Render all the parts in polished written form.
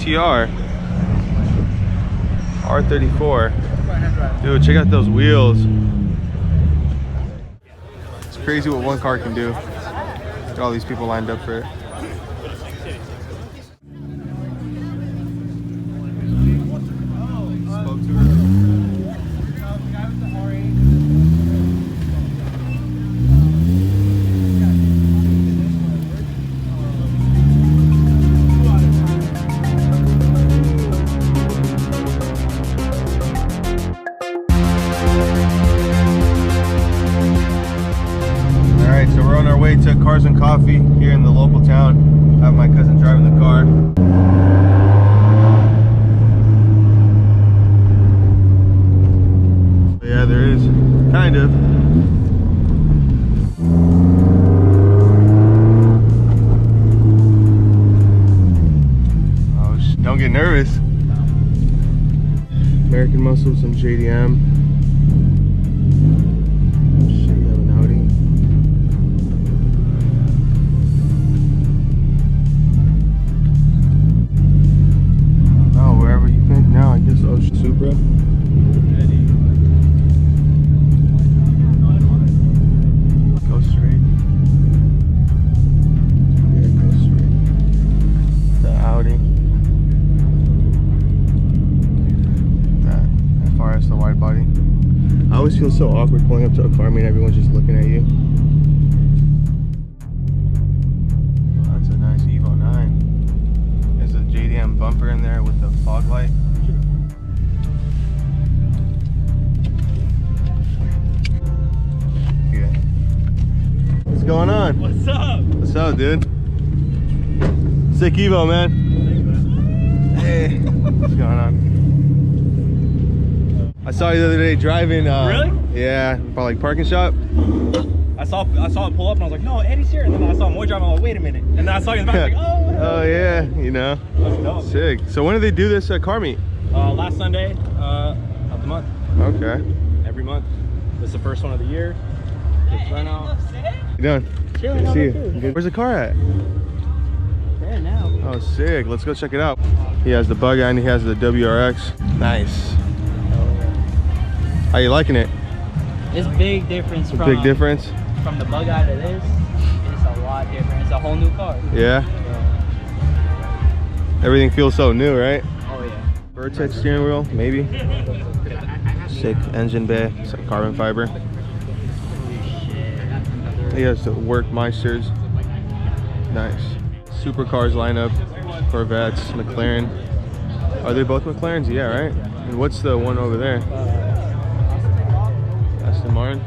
GTR R34. Dude, check out those wheels. It's crazy what one car can do. Got all these people lined up for it. So we're on our way to Cars and Coffee here in the local town. I have my cousin driving the car. Yeah, there is, kind of. Oh, don't get nervous. American Muscle, some JDM. Supra. Go straight. Yeah, go straight. The Audi. That as far as the wide body. I always feel so awkward pulling up to a car. I mean, everyone's just looking at you. Oh, that's a nice Evo 9. There's a JDM bumper in there with the fog light. What's going on? What's up? What's up, dude? Sick Evo, man. Hey, what's going on? I saw you the other day driving. Really? Yeah, probably like parking shop. I saw it pull up and I was like, no, Eddie's here. And then I saw Moy driving. I'm like, wait a minute. And then I saw you in the back. I was like, oh. Oh yeah, you know. That's dope. Sick. So when do they do this car meet? Last Sunday of the month. Okay. Every month. This is the first one of the year. It's right now. How you doing? Chilling. Good to see you. Good. Where's the car at? There now. Oh, sick. Let's go check it out. He has the bug and he has the WRX. Nice. How you liking it? It's big difference from Big difference? From the bug out of this. It's a lot different. It's a whole new car. Yeah? Everything feels so new, right? Oh yeah. Vertex steering wheel, maybe. Sick engine bay. It's like carbon fiber. He has the Workmeisters. Nice. Supercars lineup. Corvettes, McLaren. Are they both McLarens? Yeah, right? And what's the one over there? Aston Martin.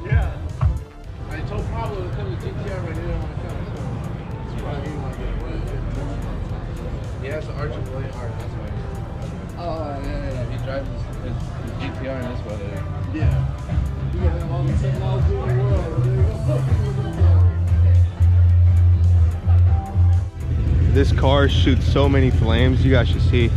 Yeah. I told Pablo to come to GTR, but he didn't want to come. So it's probably he want to get away. He has the R34 R, that's why. Oh, yeah. He drives his GTR in this weather. Yeah. You gonna have all the technology in the world. There you go. This car shoots so many flames, you guys should see.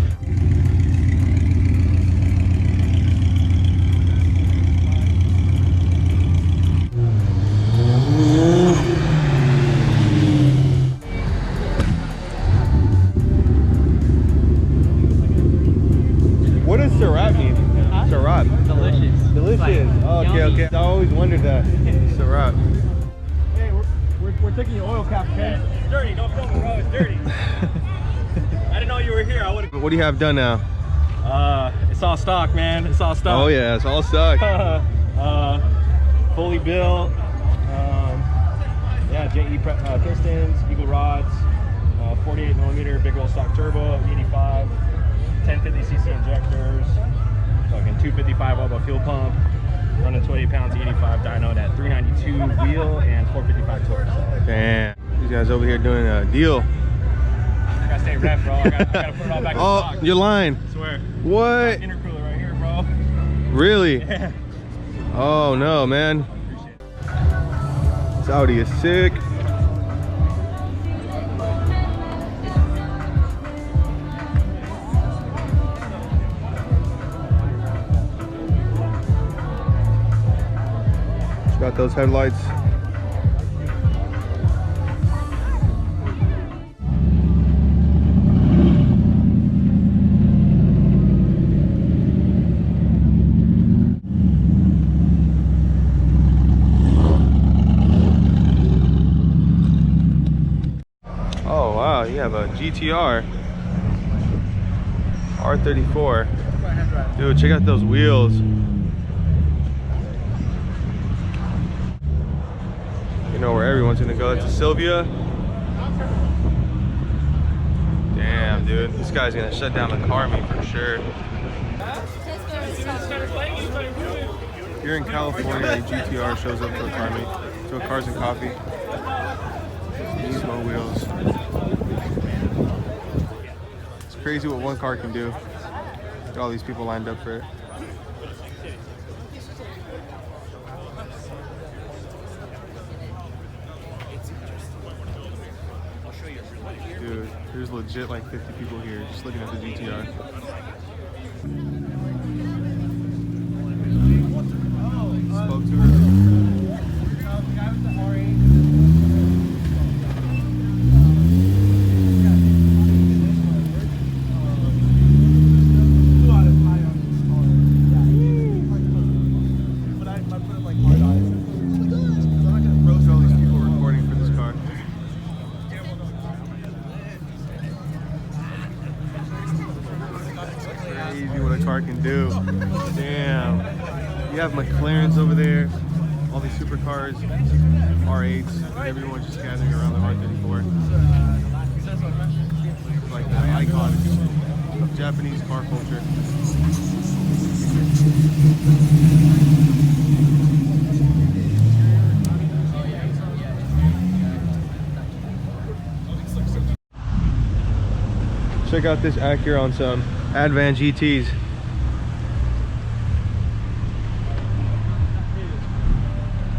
What does syrup mean? Huh? Syrup. Delicious. Delicious. Like, Oh, okay, yummy. okay. I always wondered that. Syrup. Hey, we're taking your oil cap, okay? It's dirty. Don't film it, bro. It's dirty. I didn't know you were here. I would have. What do you have done now? It's all stock, man. It's all stock. Oh yeah, it's all stock. Fully built. Yeah, JE pistons, Eagle rods, 48mm big old stock turbo, 85, 1050cc injectors, fucking 255 elbow fuel pump, running 20 pounds, 85 dyno at 392 wheel and 455 torque. Damn, these guys over here doing a deal. I gotta stay rep, bro. I gotta put it all back in stock. Oh, you're lying. I swear. What? Intercooler right here, bro. Really? Yeah. Oh no, man. This Audi is sick. Got those headlights. GTR R34. Dude, check out those wheels. You know where everyone's gonna go. That's a Sylvia. Damn, dude. This guy's gonna shut down the car meet for sure. Here in California, a GTR shows up to a car meet, to a Cars and Coffee. Slow wheels. It's crazy what one car can do. Got all these people lined up for it. Dude, there's legit like 50 people here just looking at the GTR. Spoke to her. What a car can do. Damn. You have McLarens over there, all these supercars, R8s, everyone's just gathering around the R34. It's like the icon of Japanese car culture. Check out this Acura on some Advan GTs.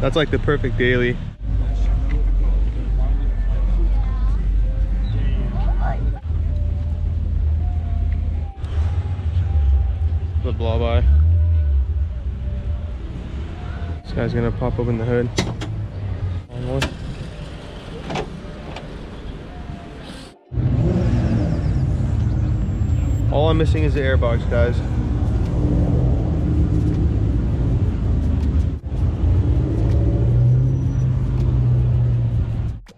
That's like the perfect daily. The blow by. This guy's gonna pop open the hood. All I'm missing is the airbox, guys.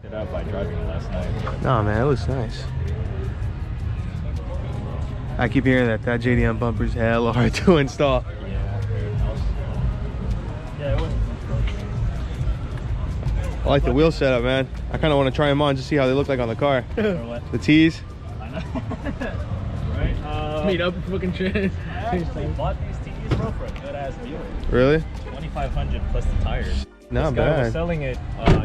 It out by driving it last night. Nah, man, it looks nice. I keep hearing that JDM bumper's hella hard to install. Yeah, it was. I like the wheel setup, man. I kind of want to try them on just see how they look like on the car. The T's. I know. Right? Meet up fucking shit. I actually bought these TVs, bro, for a good ass deal. Really? 2,500 plus the tires. Not This guy was bad. selling it.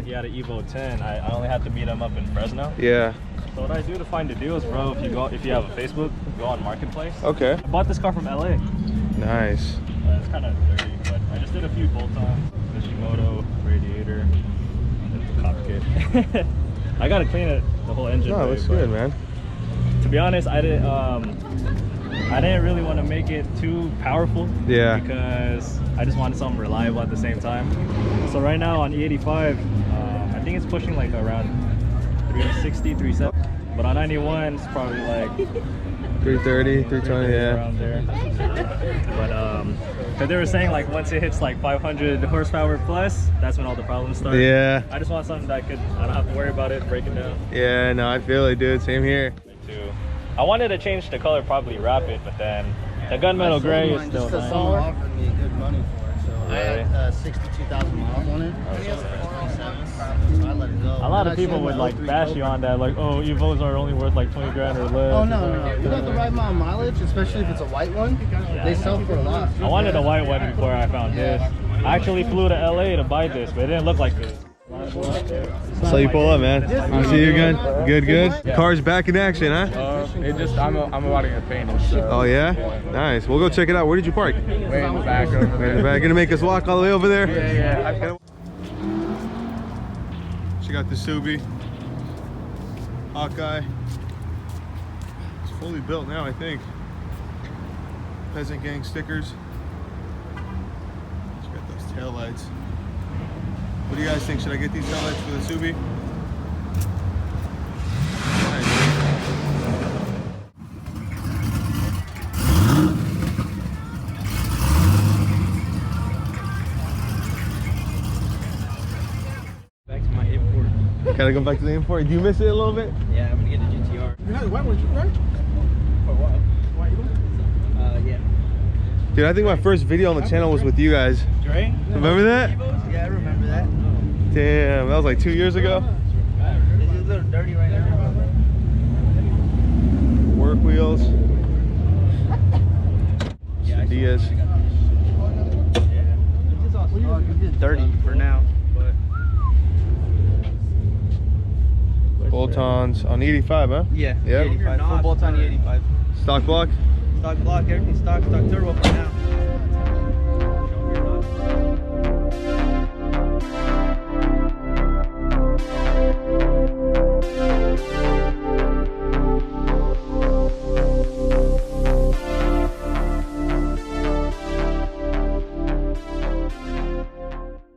He had an Evo 10. I only had to meet him up in Fresno. Yeah. So what I do to find the deals, bro, if you have a Facebook, go on Marketplace. Okay. I bought this car from LA. Nice. It's kind of dirty, but I just did a few bolt-ons. Kishimoto radiator, cop kit. I gotta clean it, the whole engine. No, it looks good, man. To be honest, I didn't really want to make it too powerful. Yeah. Because I just wanted something reliable at the same time. So right now on E85, I think it's pushing like around 360, 370. But on 91, it's probably like 330, 320, yeah. around there. But because they were saying like once it hits like 500 horsepower plus, that's when all the problems start. Yeah. I just want something that I don't have to worry about it breaking down. Yeah, no, I feel it, dude. Same here. I wanted to change the color, probably wrap it, but then the gunmetal gray is still because nice. someone offered me good money for it. So I had 62,000 miles on it. So I let it go. A lot of people would like bash you on that, like, oh, Evos are only worth like 20 grand or less. Oh no. You got the right amount of mileage, especially if it's a white one. They sell for a lot. I wanted a white one before I found this. I actually flew to LA to buy this, but it didn't look like this. So you pull up, man. I see you again. Good, good. Car's back in action, huh? I'm about to get painted. So. Oh yeah? Nice. We'll go check it out. Where did you park? Way in the back over Right in the back. Gonna make us walk all the way over there? Yeah. Check out the Subi. Hawkeye. It's fully built now, I think. Peasant Gang stickers. Check out those tail lights. What do you guys think? Should I get these taillights for the Subi? Nice. Back to my import. Gotta go back to the import. Do you miss it a little bit? Yeah, I'm gonna get a GTR. You had the white one too, right? For what? White Eagle? Yeah. Dude, I think my first video on the channel was with you guys. Dre? Remember that? Yeah, I remember that. Damn, that was like 2 years ago. This is a little dirty right now. Work wheels. Yeah, DS. It's just all it's just dirty for now. But Bolt-ons on 85, huh? yeah, Yep. 85. Full bolts on the 85. Stock block. Stock block, everything stock turbo for now.